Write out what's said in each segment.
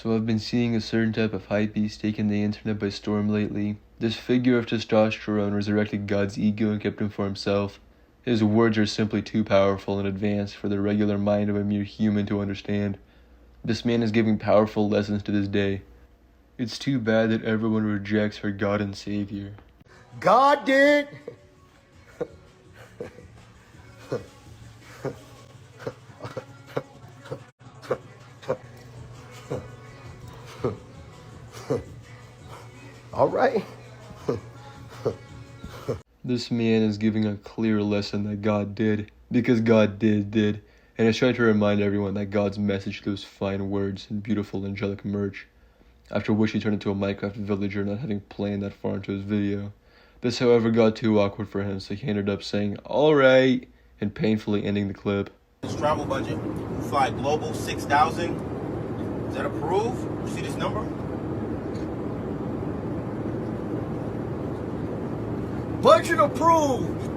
So I've been seeing a certain type of hypebeast taking the internet by storm lately. This figure of testosterone resurrected God's ego and kept him for himself. His words are simply too powerful and advanced for the regular mind of a mere human to understand. This man is giving powerful lessons to this day. It's too bad that everyone rejects our God and Savior. God did. All right. This man is giving a clear lesson that God did, because God did, and is trying to remind everyone that God's message through those fine words and beautiful angelic merch. After which he turned into a Minecraft villager, not having planned that far into his video. This, however, got too awkward for him, so he ended up saying, "Alright," and painfully ending the clip. This travel budget, fly global, 6,000. Is that approved? You see this number? Budget approved.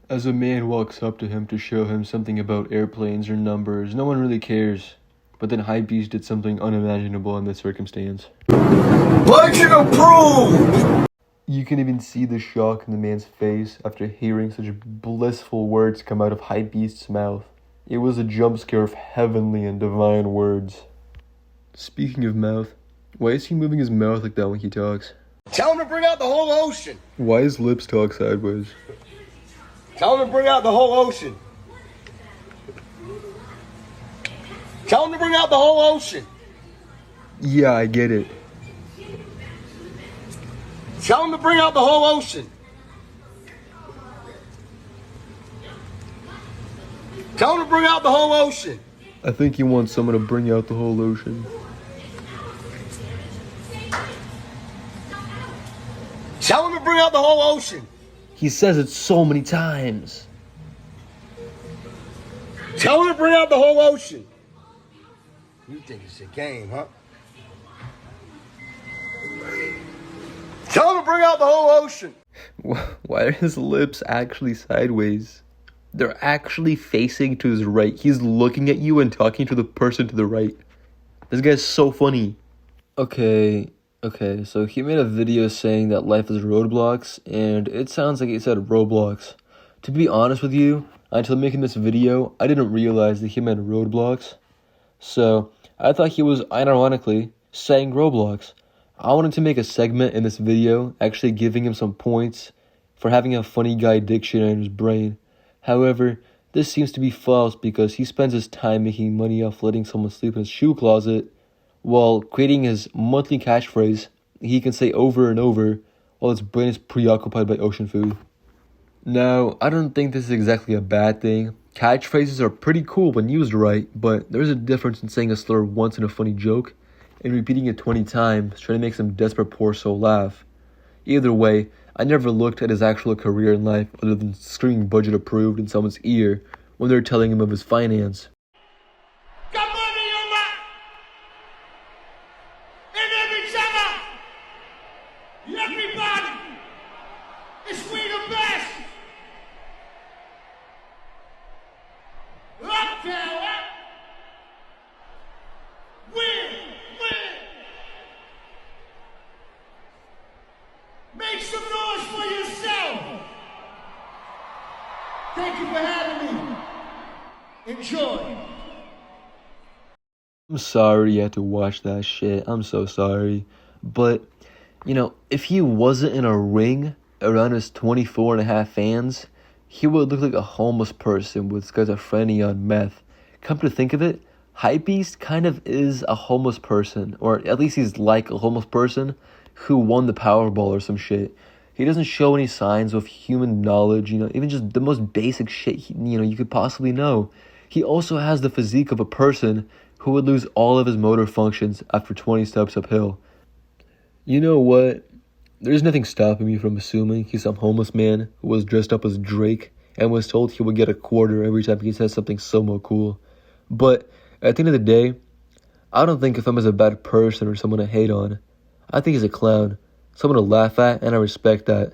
As a man walks up to him to show him something about airplanes or numbers, no one really cares. But then Hypebeast did something unimaginable in this circumstance. Budget approved! You can even see the shock in the man's face after hearing such blissful words come out of Hypebeast's mouth. It was a jump scare of heavenly and divine words. Speaking of mouth, why is he moving his mouth like that when he talks? Tell him to bring out the whole ocean. Why his lips talk sideways? Tell him to bring out the whole ocean. Tell him to bring out the whole ocean. Yeah, I get it. Tell him to bring out the whole ocean. Tell him to bring out the whole ocean. I think he wants someone to bring out the whole ocean. Tell him to bring out the whole ocean. He says it so many times. Tell him to bring out the whole ocean. You think it's a game, huh? Tell him to bring out the whole ocean. Why are his lips actually sideways? They're actually facing to his right. He's looking at you and talking to the person to the right. This guy's so funny. Okay, so he made a video saying that life is roadblocks, and it sounds like he said Roblox. To be honest with you, until making this video, I didn't realize that he meant roadblocks. So, I thought he was unironically saying Roblox. I wanted to make a segment in this video actually giving him some points for having a funny guy dictionary in his brain. However, this seems to be false because he spends his time making money off letting someone sleep in his shoe closet while creating his monthly catchphrase he can say over and over while his brain is preoccupied by ocean food. Now, I don't think this is exactly a bad thing. Catchphrases are pretty cool when used right, but there's a difference in saying a slur once in a funny joke and repeating it 20 times trying to make some desperate poor soul laugh. Either way, I never looked at his actual career in life other than screaming budget approved in someone's ear when they're telling him of his finance. Got money on my and every summer. Everybody, it's we the best. Uptown, up. Win. Make some noise for yourself. Thank you for having me. Enjoy. I'm sorry you had to watch that shit. I'm so sorry. But, if he wasn't in a ring around his 24.5 fans, he would look like a homeless person with schizophrenia on meth. Come to think of it, Hypebeast kind of is a homeless person, or at least he's like a homeless person who won the Powerball or some shit. He doesn't show any signs of human knowledge, even just the most basic shit, you could possibly know. He also has the physique of a person who would lose all of his motor functions after 20 steps uphill. You know what? There's nothing stopping me from assuming he's some homeless man who was dressed up as Drake and was told he would get a quarter every time he says something so cool. But at the end of the day, I don't think of him as a bad person or someone to hate on. I think he's a clown, someone to laugh at, and I respect that.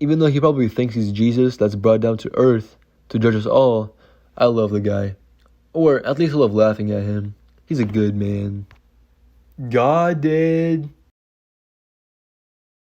Even though he probably thinks he's Jesus that's brought down to earth to judge us all, I love the guy. Or at least I love laughing at him. He's a good man. God did.